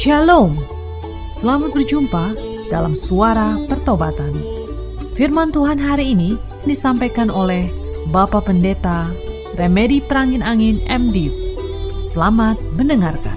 Shalom, selamat berjumpa dalam Suara Pertobatan. Firman Tuhan hari ini disampaikan oleh Bapak Pendeta Remedi Perangin Angin MDiv. Selamat mendengarkan.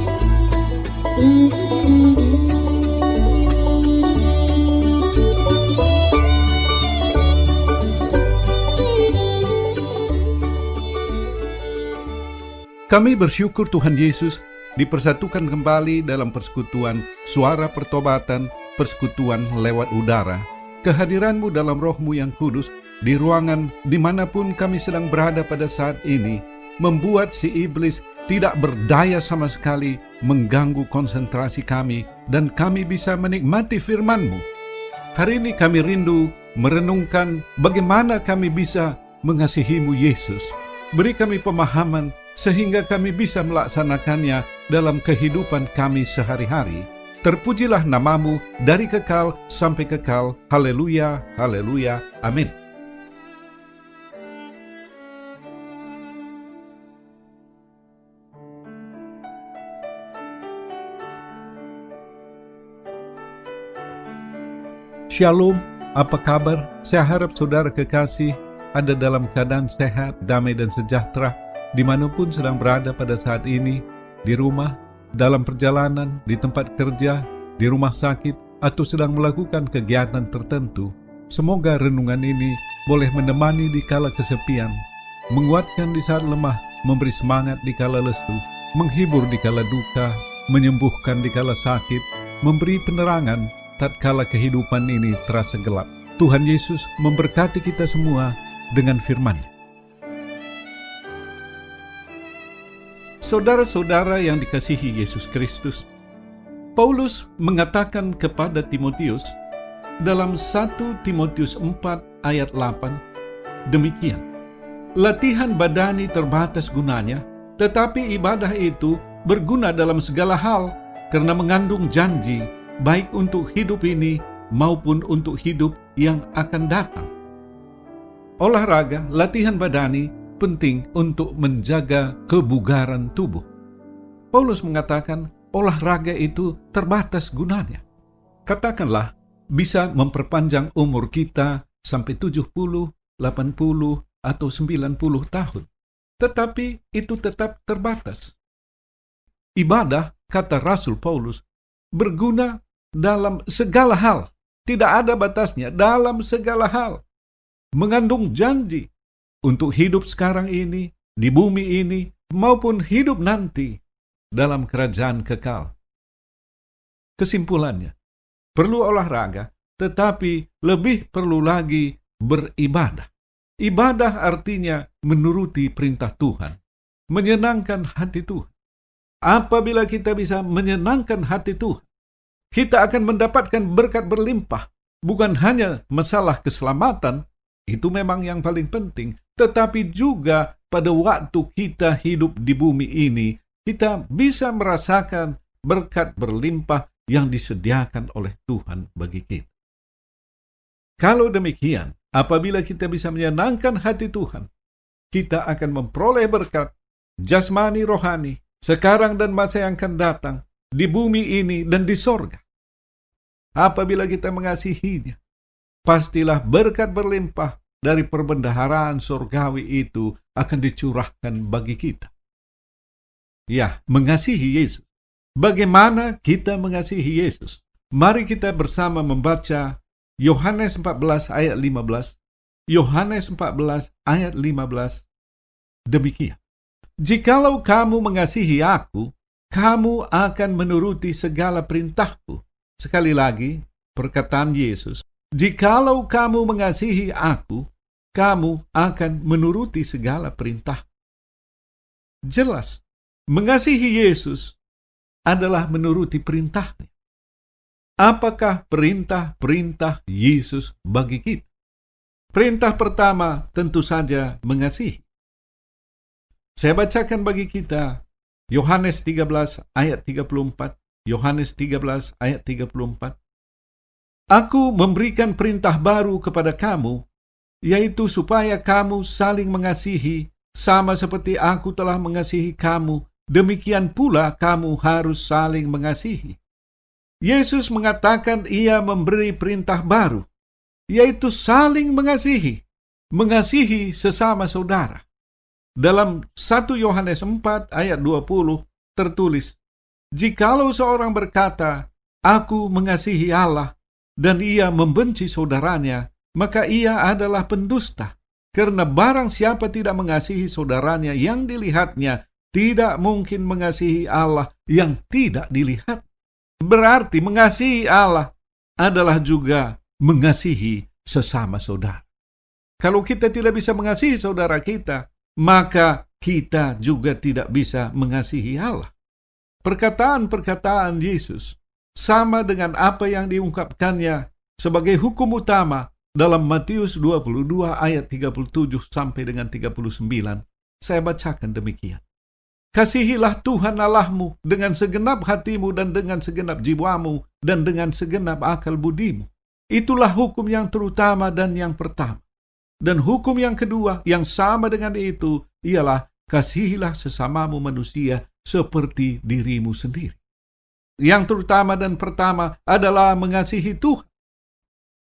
Kami bersyukur Tuhan Yesus dipersatukan kembali dalam persekutuan Suara Pertobatan, persekutuan lewat udara. Kehadiran-Mu dalam Roh-Mu yang kudus di ruangan dimanapun kami sedang berada pada saat ini membuat si iblis tidak berdaya sama sekali mengganggu konsentrasi kami dan kami bisa menikmati firman-Mu. Hari ini kami rindu merenungkan bagaimana kami bisa mengasihi-Mu Yesus. Beri kami pemahaman sehingga kami bisa melaksanakannya dalam kehidupan kami sehari-hari. Terpujilah nama-Mu dari kekal sampai kekal. Haleluya, haleluya, amin. Shalom, apa kabar? Saya harap saudara kekasih ada dalam keadaan sehat, damai dan sejahtera dimanapun sedang berada pada saat ini, di rumah, dalam perjalanan, di tempat kerja, di rumah sakit, atau sedang melakukan kegiatan tertentu. Semoga renungan ini boleh menemani di kala kesepian, menguatkan di saat lemah, memberi semangat di kala lesu, menghibur di kala duka, menyembuhkan di kala sakit, memberi penerangan tatkala kehidupan ini terasa gelap. Tuhan Yesus memberkati kita semua dengan firman-Nya. Saudara-saudara yang dikasihi Yesus Kristus, Paulus mengatakan kepada Timotius dalam 1 Timotius 4 ayat 8, demikian, latihan badani terbatas gunanya, tetapi ibadah itu berguna dalam segala hal karena mengandung janji, baik untuk hidup ini maupun untuk hidup yang akan datang. Olahraga, latihan badani penting untuk menjaga kebugaran tubuh. Paulus mengatakan olahraga itu terbatas gunanya. Katakanlah bisa memperpanjang umur kita sampai 70, 80, atau 90 tahun. Tetapi itu tetap terbatas. Ibadah, kata Rasul Paulus, berguna dalam segala hal. Tidak ada batasnya, dalam segala hal. Mengandung janji untuk hidup sekarang ini, di bumi ini, maupun hidup nanti dalam kerajaan kekal. Kesimpulannya, perlu olahraga, tetapi lebih perlu lagi beribadah. Ibadah artinya menuruti perintah Tuhan, menyenangkan hati Tuhan. Apabila kita bisa menyenangkan hati Tuhan, kita akan mendapatkan berkat berlimpah. Bukan hanya masalah keselamatan, itu memang yang paling penting, tetapi juga pada waktu kita hidup di bumi ini, kita bisa merasakan berkat berlimpah yang disediakan oleh Tuhan bagi kita. Kalau demikian, apabila kita bisa menyenangkan hati Tuhan, kita akan memperoleh berkat jasmani rohani, sekarang dan masa yang akan datang, di bumi ini dan di sorga. Apabila kita mengasihinya, pastilah berkat berlimpah dari perbendaharaan surgawi itu akan dicurahkan bagi kita. Ya, mengasihi Yesus. Bagaimana kita mengasihi Yesus? Mari kita bersama membaca Yohanes 14 ayat 15. Yohanes 14 ayat 15. Demikian. Jikalau kamu mengasihi aku, kamu akan menuruti segala perintahku. Sekali lagi, perkataan Yesus. Jikalau kamu mengasihi aku, kamu akan menuruti segala perintah. Jelas, mengasihi Yesus adalah menuruti perintahnya. Apakah perintah-perintah Yesus bagi kita? Perintah pertama tentu saja mengasihi. Saya bacakan bagi kita Yohanes 13 ayat 34. Yohanes 13 ayat 34. Aku memberikan perintah baru kepada kamu, yaitu supaya kamu saling mengasihi, sama seperti aku telah mengasihi kamu, demikian pula kamu harus saling mengasihi. Yesus mengatakan ia memberi perintah baru, yaitu saling mengasihi, mengasihi sesama saudara. Dalam 1 Yohanes 4 ayat 20 tertulis, "Jikalau seorang berkata, Aku mengasihi Allah, dan ia membenci saudaranya, maka ia adalah pendusta. Karena barang siapa tidak mengasihi saudaranya yang dilihatnya, tidak mungkin mengasihi Allah yang tidak dilihat." Berarti mengasihi Allah adalah juga mengasihi sesama saudara. Kalau kita tidak bisa mengasihi saudara kita, maka kita juga tidak bisa mengasihi Allah. Perkataan-perkataan Yesus sama dengan apa yang diungkapkannya sebagai hukum utama dalam Matius 22 ayat 37 sampai dengan 39. Saya bacakan demikian. "Kasihilah Tuhan Allahmu dengan segenap hatimu dan dengan segenap jiwamu dan dengan segenap akal budimu. Itulah hukum yang terutama dan yang pertama. Dan hukum yang kedua yang sama dengan itu ialah kasihilah sesamamu manusia seperti dirimu sendiri." Yang terutama dan pertama adalah mengasihi Tuhan.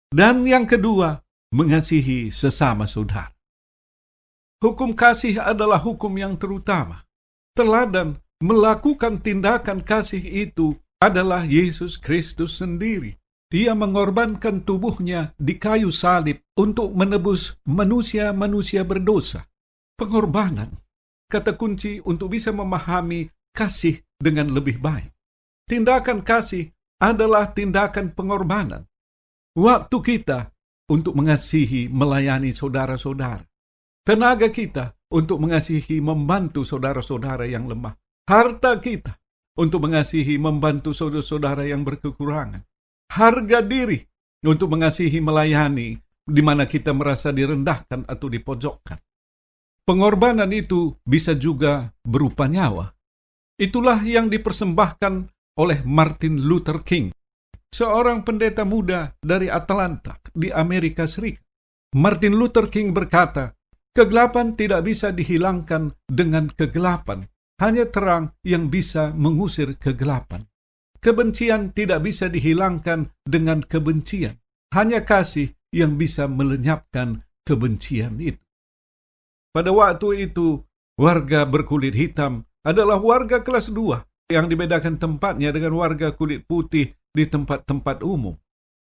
Dan yang kedua, mengasihi sesama saudara. Hukum kasih adalah hukum yang terutama. Teladan melakukan tindakan kasih itu adalah Yesus Kristus sendiri. Dia mengorbankan tubuhnya di kayu salib untuk menebus manusia-manusia berdosa. Pengorbanan, kata kunci untuk bisa memahami kasih dengan lebih baik. Tindakan kasih adalah tindakan pengorbanan. Waktu kita untuk mengasihi, melayani saudara-saudara. Tenaga kita untuk mengasihi, membantu saudara-saudara yang lemah. Harta kita untuk mengasihi, membantu saudara-saudara yang berkekurangan. Harga diri untuk mengasihi, melayani di mana kita merasa direndahkan atau dipojokkan. Pengorbanan itu bisa juga berupa nyawa. Itulah yang dipersembahkan oleh Martin Luther King, seorang pendeta muda dari Atlanta di Amerika Serikat. Martin Luther King berkata, "Kegelapan tidak bisa dihilangkan dengan kegelapan, hanya terang yang bisa mengusir kegelapan. Kebencian tidak bisa dihilangkan dengan kebencian, hanya kasih yang bisa melenyapkan kebencian itu." Pada waktu itu, warga berkulit hitam adalah warga kelas 2 yang dibedakan tempatnya dengan warga kulit putih di tempat-tempat umum,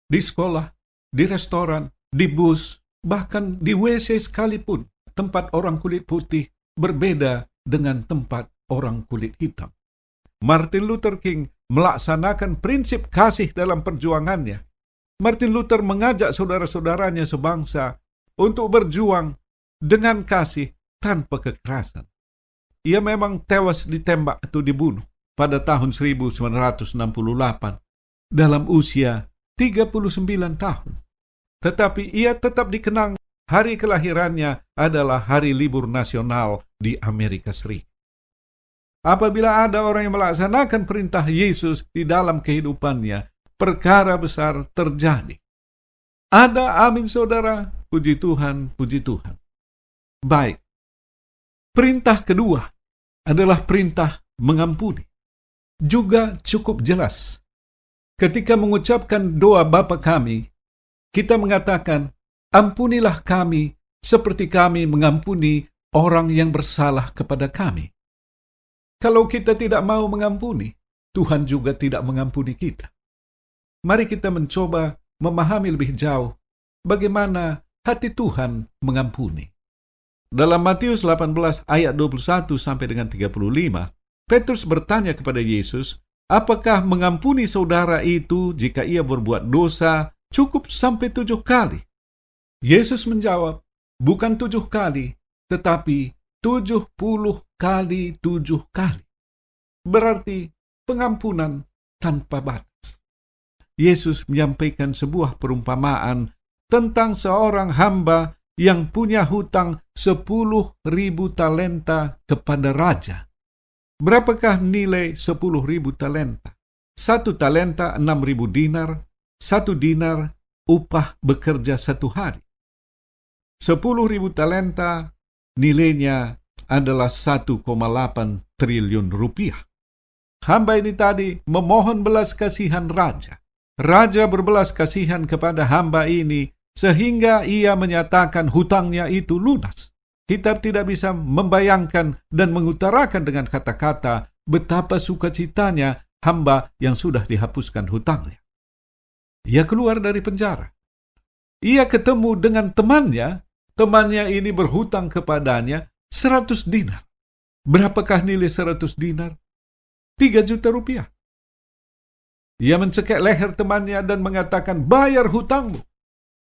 di sekolah, di restoran, di bus, bahkan di WC sekalipun. Tempat orang kulit putih berbeda dengan tempat orang kulit hitam. Martin Luther King melaksanakan prinsip kasih dalam perjuangannya. Martin Luther mengajak saudara-saudaranya sebangsa untuk berjuang dengan kasih tanpa kekerasan. Ia memang tewas ditembak atau dibunuh pada tahun 1968 dalam usia 39 tahun. Tetapi ia tetap dikenang hari kelahirannya adalah hari libur nasional di Amerika Serikat. Apabila ada orang yang melaksanakan perintah Yesus di dalam kehidupannya, perkara besar terjadi. Ada amin saudara, puji Tuhan, puji Tuhan. Baik, perintah kedua adalah perintah mengampuni. Juga cukup jelas. Ketika mengucapkan doa Bapa kami, kita mengatakan, "Ampunilah kami seperti kami mengampuni orang yang bersalah kepada kami." Kalau kita tidak mau mengampuni, Tuhan juga tidak mengampuni kita. Mari kita mencoba memahami lebih jauh bagaimana hati Tuhan mengampuni. Dalam Matius 18 ayat 21 sampai dengan 35, Petrus bertanya kepada Yesus, "Apakah mengampuni saudara itu jika ia berbuat dosa cukup sampai 7 kali?" Yesus menjawab, "Bukan 7 kali, tetapi 70 kali 7 kali. Berarti pengampunan tanpa batas. Yesus menyampaikan sebuah perumpamaan tentang seorang hamba yang punya hutang 10.000 talenta kepada raja. Berapakah nilai 10.000 talenta? 1 talenta 6.000 dinar, 1 dinar upah bekerja 1 hari. 10.000 talenta nilainya adalah 1,8 triliun rupiah. hamba ini tadi memohon belas kasihan raja. Raja berbelas kasihan kepada hamba ini sehingga ia menyatakan hutangnya itu lunas. Kita tidak bisa membayangkan dan mengutarakan dengan kata-kata betapa sukacitanya hamba yang sudah dihapuskan hutangnya. Ia keluar dari penjara. Ia ketemu dengan temannya. Temannya ini berhutang kepadanya 100 dinar. Berapakah nilai 100 dinar? 3 juta rupiah. Ia mencekik leher temannya dan mengatakan, bayar hutangmu.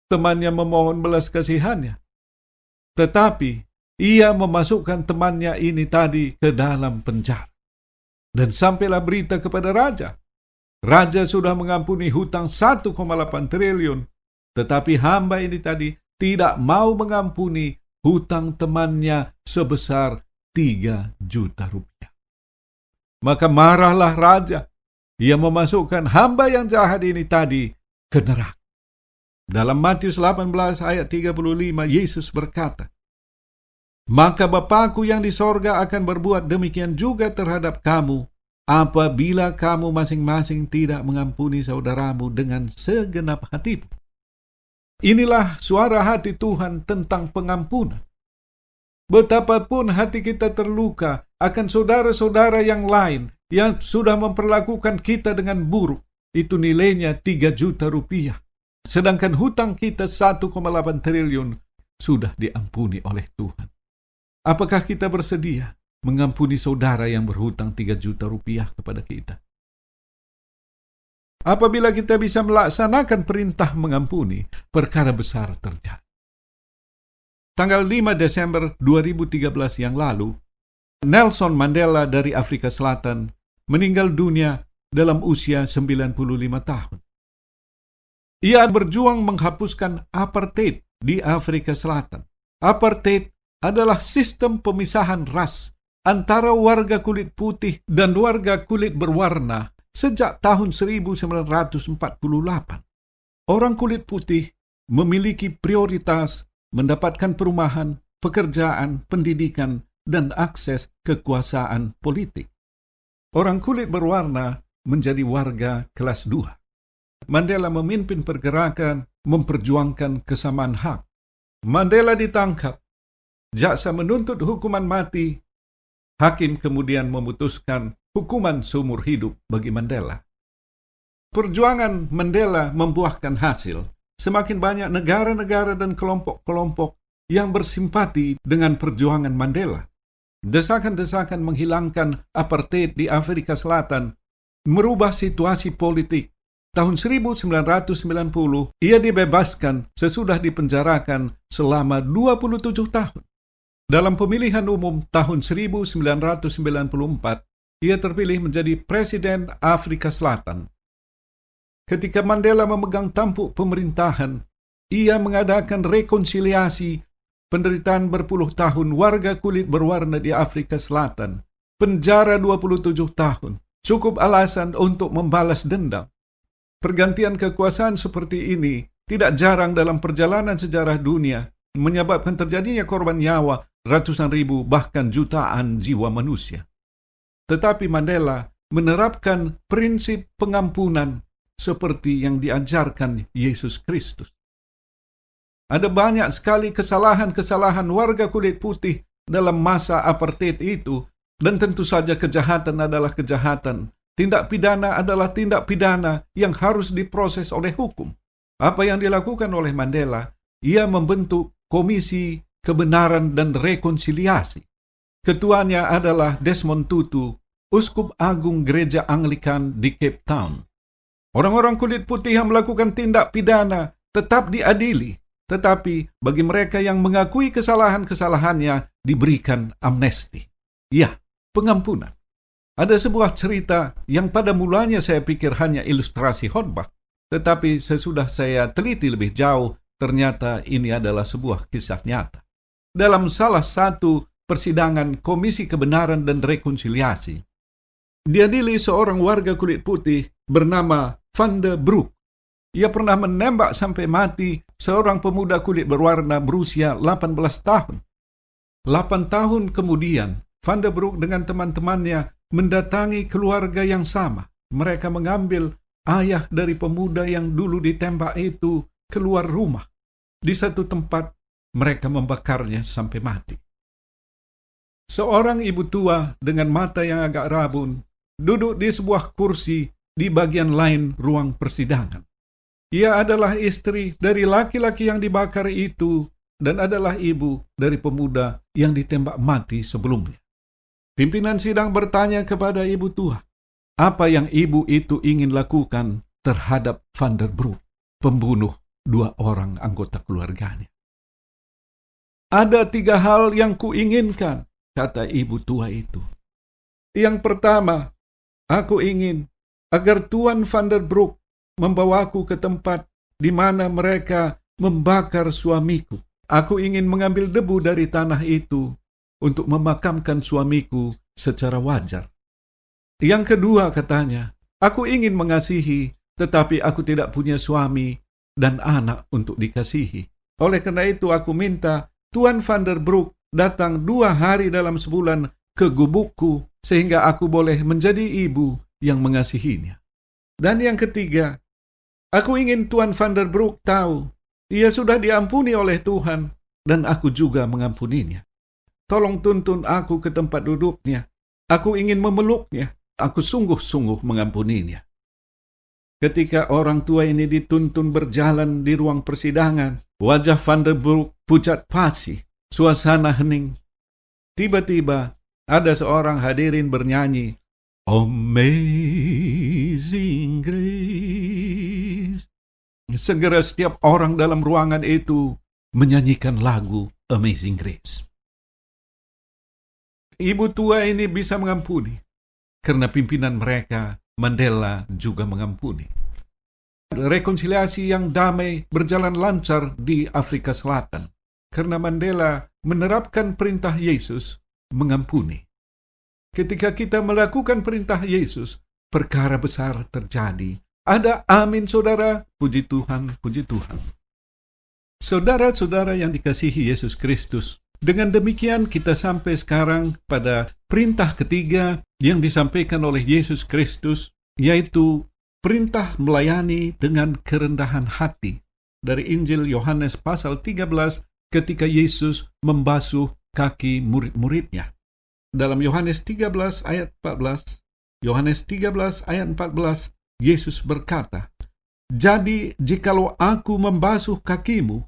Temannya memohon belas kasihannya. Tetapi ia memasukkan temannya ini tadi ke dalam penjara. Dan sampailah berita kepada raja. Raja sudah mengampuni hutang 1,8 triliun. Tetapi hamba ini tadi tidak mau mengampuni hutang temannya sebesar 3 juta rupiah. Maka marahlah raja. Ia memasukkan hamba yang jahat ini tadi ke neraka. Dalam Matius 18 ayat 35, Yesus berkata, maka Bapa-Ku yang di sorga akan berbuat demikian juga terhadap kamu, apabila kamu masing-masing tidak mengampuni saudaramu dengan segenap hatimu. Inilah suara hati Tuhan tentang pengampunan. Betapapun hati kita terluka akan saudara-saudara yang lain yang sudah memperlakukan kita dengan buruk, itu nilainya 3 juta rupiah. Sedangkan hutang kita 1,8 triliun sudah diampuni oleh Tuhan. Apakah kita bersedia mengampuni saudara yang berhutang 3 juta rupiah kepada kita? Apabila kita bisa melaksanakan perintah mengampuni, perkara besar terjadi. Tanggal 5 Desember 2013 yang lalu, Nelson Mandela dari Afrika Selatan meninggal dunia dalam usia 95 tahun. Ia berjuang menghapuskan apartheid di Afrika Selatan. Apartheid adalah sistem pemisahan ras antara warga kulit putih dan warga kulit berwarna sejak tahun 1948. Orang kulit putih memiliki prioritas mendapatkan perumahan, pekerjaan, pendidikan, dan akses kekuasaan politik. Orang kulit berwarna menjadi warga kelas 2. Mandela memimpin pergerakan memperjuangkan kesamaan hak. Mandela ditangkap. Jaksa menuntut hukuman mati. Hakim kemudian memutuskan hukuman seumur hidup bagi Mandela. Perjuangan Mandela membuahkan hasil. Semakin banyak negara-negara dan kelompok-kelompok yang bersimpati dengan perjuangan Mandela. Desakan-desakan menghilangkan apartheid di Afrika Selatan merubah situasi politik. Tahun 1990, ia dibebaskan sesudah dipenjarakan selama 27 tahun. Dalam pemilihan umum tahun 1994, ia terpilih menjadi Presiden Afrika Selatan. Ketika Mandela memegang tampuk pemerintahan, ia mengadakan rekonsiliasi penderitaan berpuluh tahun warga kulit berwarna di Afrika Selatan. Penjara 27 tahun. Cukup alasan untuk membalas dendam. Pergantian kekuasaan seperti ini tidak jarang dalam perjalanan sejarah dunia, menyebabkan terjadinya korban nyawa ratusan ribu bahkan jutaan jiwa manusia. Tetapi Mandela menerapkan prinsip pengampunan seperti yang diajarkan Yesus Kristus. Ada banyak sekali kesalahan-kesalahan warga kulit putih dalam masa apartheid itu, dan tentu saja kejahatan adalah kejahatan. Tindak pidana adalah tindak pidana yang harus diproses oleh hukum. Apa yang dilakukan oleh Mandela? Ia membentuk Komisi Kebenaran dan Rekonsiliasi. Ketuanya adalah Desmond Tutu, Uskup Agung Gereja Anglikan di Cape Town. Orang-orang kulit putih yang melakukan tindak pidana tetap diadili, tetapi bagi mereka yang mengakui kesalahan-kesalahannya diberikan amnesti. Ya, pengampunan. Ada sebuah cerita yang pada mulanya saya pikir hanya ilustrasi khotbah, tetapi sesudah saya teliti lebih jauh, ternyata ini adalah sebuah kisah nyata. Dalam salah satu persidangan Komisi Kebenaran dan Rekonsiliasi, diadili seorang warga kulit putih bernama Van der Broek. Ia pernah menembak sampai mati seorang pemuda kulit berwarna berusia 18 tahun. 8 tahun kemudian, Van der Broek dengan teman-temannya mendatangi keluarga yang sama. Mereka mengambil ayah dari pemuda yang dulu ditembak itu keluar rumah. Di satu tempat mereka membakarnya sampai mati. Seorang ibu tua dengan mata yang agak rabun duduk di sebuah kursi di bagian lain ruang persidangan. Ia adalah istri dari laki-laki yang dibakar itu dan adalah ibu dari pemuda yang ditembak mati sebelumnya. Pimpinan sidang bertanya kepada ibu tua, apa yang ibu itu ingin lakukan terhadap Van der Broek, pembunuh 2 orang anggota keluarganya. Ada 3 hal yang kuinginkan, kata ibu tua itu. Yang pertama, aku ingin agar Tuan Van der Broek membawaku ke tempat di mana mereka membakar suamiku. Aku ingin mengambil debu dari tanah itu untuk memakamkan suamiku secara wajar. Yang kedua, katanya, aku ingin mengasihi, tetapi aku tidak punya suami dan anak untuk dikasihi. Oleh karena itu, aku minta Tuan Van der Broek datang 2 hari dalam sebulan ke gubukku, sehingga aku boleh menjadi ibu yang mengasihinya. Dan yang ketiga, aku ingin Tuan Van der Broek tahu, ia sudah diampuni oleh Tuhan, dan aku juga mengampuninya. Tolong tuntun aku ke tempat duduknya. Aku ingin memeluknya. Aku sungguh-sungguh mengampuninya. Ketika orang tua ini dituntun berjalan di ruang persidangan, wajah Van der Broek pucat pasi, suasana hening. Tiba-tiba ada seorang hadirin bernyanyi, Amazing Grace. Segera setiap orang dalam ruangan itu menyanyikan lagu Amazing Grace. Ibu tua ini bisa mengampuni, karena pimpinan mereka, Mandela, juga mengampuni. Rekonsiliasi yang damai berjalan lancar di Afrika Selatan, karena Mandela menerapkan perintah Yesus mengampuni. Ketika kita melakukan perintah Yesus, perkara besar terjadi. Ada amin, saudara. Puji Tuhan, puji Tuhan. Saudara-saudara yang dikasihi Yesus Kristus, dengan demikian kita sampai sekarang pada perintah ketiga yang disampaikan oleh Yesus Kristus, yaitu perintah melayani dengan kerendahan hati. Dari Injil Yohanes pasal 13 ketika Yesus membasuh kaki murid-muridnya. Dalam Yohanes 13 ayat 14, Yohanes 13 ayat 14, Yesus berkata, "Jadi jikalau aku membasuh kakimu,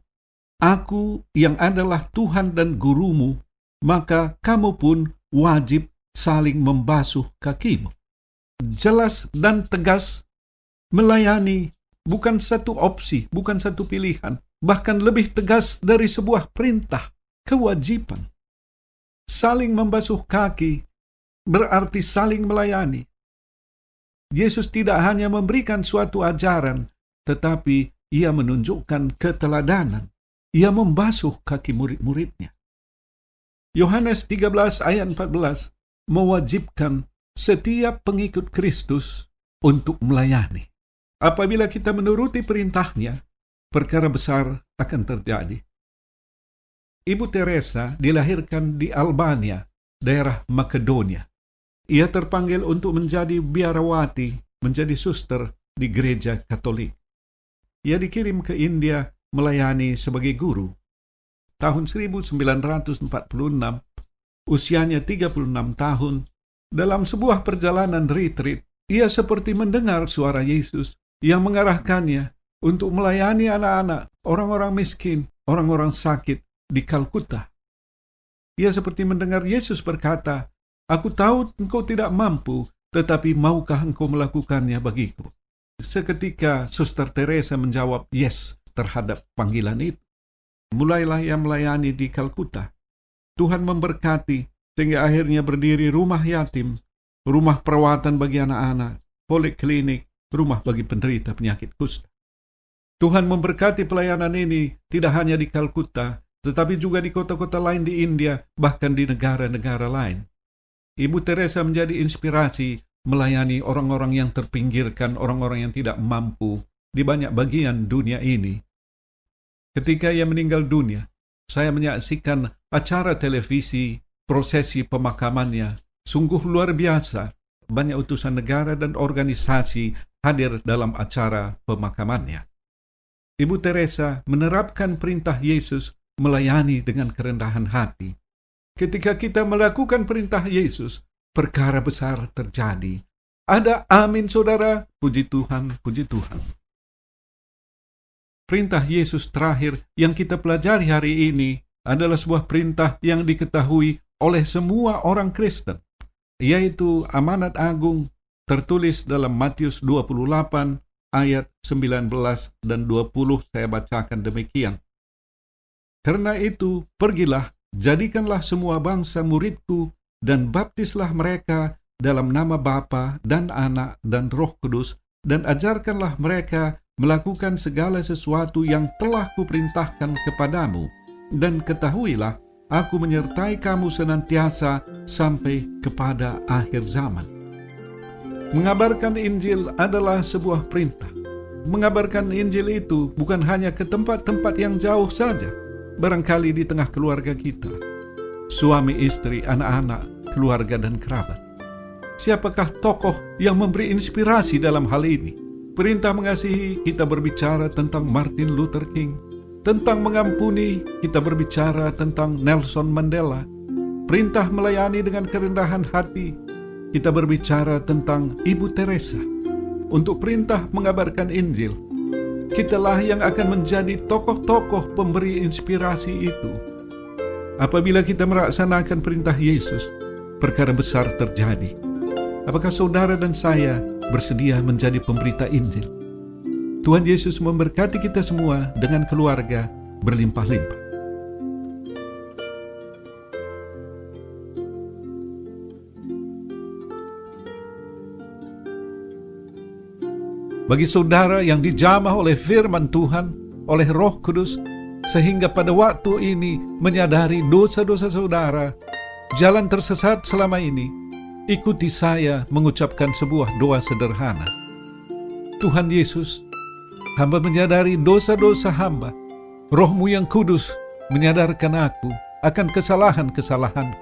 aku yang adalah Tuhan dan gurumu, maka kamu pun wajib saling membasuh kakimu." Jelas dan tegas, melayani bukan satu opsi, bukan satu pilihan, bahkan lebih tegas dari sebuah perintah, kewajiban. Saling membasuh kaki berarti saling melayani. Yesus tidak hanya memberikan suatu ajaran, tetapi ia menunjukkan keteladanan. Ia membasuh kaki murid-muridnya. Yohanes 13 ayat 14 mewajibkan setiap pengikut Kristus untuk melayani. Apabila kita menuruti perintahnya, perkara besar akan terjadi. Ibu Teresa dilahirkan di Albania, daerah Makedonia. Ia terpanggil untuk menjadi biarawati, menjadi suster di gereja Katolik. Ia dikirim ke India melayani sebagai guru. Tahun 1946, usianya 36 tahun, dalam sebuah perjalanan retreat, ia seperti mendengar suara Yesus yang mengarahkannya untuk melayani anak-anak, orang-orang miskin, orang-orang sakit di Kalkuta. Ia seperti mendengar Yesus berkata, "Aku tahu engkau tidak mampu, tetapi maukah engkau melakukannya bagiku?" Seketika Suster Teresa menjawab yes terhadap panggilan itu. Mulailah ia melayani di Kalkuta. Tuhan memberkati sehingga akhirnya berdiri rumah yatim, rumah perawatan bagi anak-anak, poliklinik, rumah bagi penderita penyakit kusta. Tuhan memberkati pelayanan ini tidak hanya di Kalkuta, tetapi juga di kota-kota lain di India, bahkan di negara-negara lain. Ibu Teresa menjadi inspirasi melayani orang-orang yang terpinggirkan, orang-orang yang tidak mampu di banyak bagian dunia ini. Ketika ia meninggal dunia, saya menyaksikan acara televisi prosesi pemakamannya Sungguh luar biasa, banyak utusan negara dan organisasi hadir dalam acara pemakamannya. Ibu Teresa menerapkan perintah Yesus melayani dengan kerendahan hati. Ketika kita melakukan perintah Yesus, perkara besar terjadi. Ada amin, saudara. Puji Tuhan, puji Tuhan. Perintah Yesus terakhir yang kita pelajari hari ini adalah sebuah perintah yang diketahui oleh semua orang Kristen, yaitu amanat agung tertulis dalam Matius 28 ayat 19 dan 20. Saya bacakan demikian. Karena itu, pergilah, jadikanlah semua bangsa muridku, dan baptislah mereka dalam nama Bapa dan Anak dan Roh Kudus, dan ajarkanlah mereka melakukan segala sesuatu yang telah kuperintahkan kepadamu. Dan ketahuilah, aku menyertai kamu senantiasa sampai kepada akhir zaman. Mengabarkan Injil adalah sebuah perintah. Mengabarkan Injil itu bukan hanya ke tempat-tempat yang jauh saja, barangkali di tengah keluarga kita, suami, istri, anak-anak, keluarga, dan kerabat. Siapakah tokoh yang memberi inspirasi dalam hal ini? Perintah mengasihi, kita berbicara tentang Martin Luther King. Tentang mengampuni, kita berbicara tentang Nelson Mandela. Perintah melayani dengan kerendahan hati, kita berbicara tentang Ibu Teresa. Untuk perintah mengabarkan Injil, kitalah yang akan menjadi tokoh-tokoh pemberi inspirasi itu. Apabila kita melaksanakan perintah Yesus, perkara besar terjadi. Apakah saudara dan saya bersedia menjadi pemberita Injil? Tuhan Yesus memberkati kita semua dengan keluarga berlimpah-limpah. Bagi saudara yang dijamah oleh firman Tuhan, oleh Roh Kudus, sehingga pada waktu ini menyadari dosa-dosa saudara, jalan tersesat selama ini, ikuti saya mengucapkan sebuah doa sederhana. Tuhan Yesus, hamba menyadari dosa-dosa hamba. Roh-Mu yang kudus menyadarkan aku akan kesalahan-kesalahan.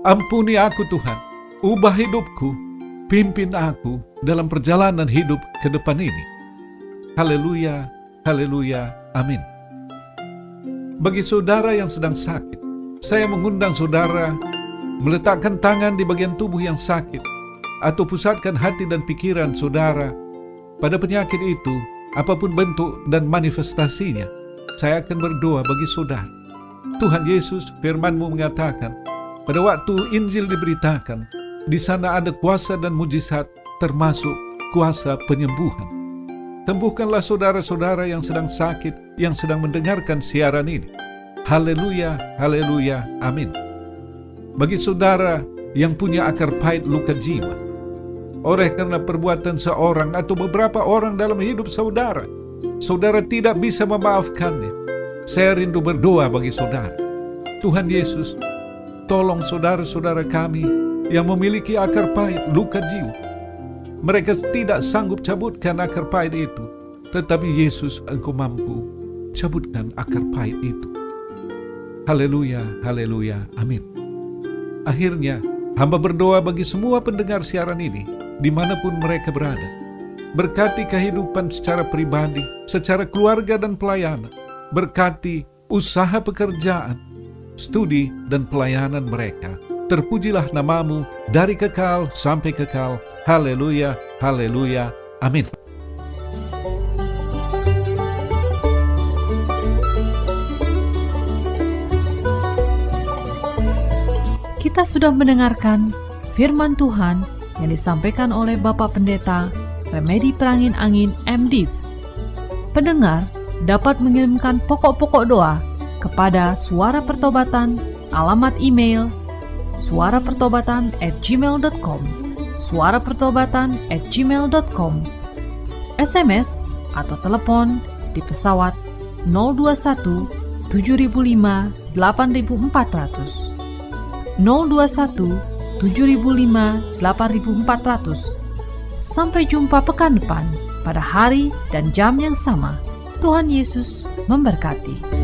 Ampuni aku Tuhan, ubah hidupku, pimpin aku dalam perjalanan hidup ke depan ini. Haleluya, haleluya, amin. Bagi saudara yang sedang sakit, saya mengundang saudara meletakkan tangan di bagian tubuh yang sakit, atau pusatkan hati dan pikiran saudara pada penyakit itu, apapun bentuk dan manifestasinya. Saya akan berdoa bagi saudara. Tuhan Yesus, firman-Mu mengatakan, pada waktu Injil diberitakan, di sana ada kuasa dan mujizat, termasuk kuasa penyembuhan. Sembuhkanlah saudara-saudara yang sedang sakit, yang sedang mendengarkan siaran ini. Haleluya, haleluya, amin. Bagi saudara yang punya akar pahit luka jiwa, oleh karena perbuatan seorang atau beberapa orang dalam hidup saudara, saudara tidak bisa memaafkannya, saya rindu berdoa bagi saudara. Tuhan Yesus, tolong saudara-saudara kami yang memiliki akar pahit luka jiwa. Mereka tidak sanggup cabutkan akar pahit itu, tetapi Yesus, Engkau mampu cabutkan akar pahit itu. Haleluya, haleluya, amin. Akhirnya, hamba berdoa bagi semua pendengar siaran ini, dimanapun mereka berada. Berkati kehidupan secara pribadi, secara keluarga dan pelayanan. Berkati usaha pekerjaan, studi dan pelayanan mereka. Terpujilah nama-Mu dari kekal sampai kekal. Haleluya, haleluya, amin. Kita sudah mendengarkan firman Tuhan yang disampaikan oleh Bapak Pendeta Remedi Prangin Angin MDiv. Pendengar dapat mengirimkan pokok-pokok doa kepada Suara Pertobatan, alamat email suarapertobatan@gmail.com, suarapertobatan@gmail.com, SMS atau telepon di pesawat 021 7005 8400, 021 7005 8400. Sampai jumpa pekan depan pada hari dan jam yang sama. Tuhan Yesus memberkati.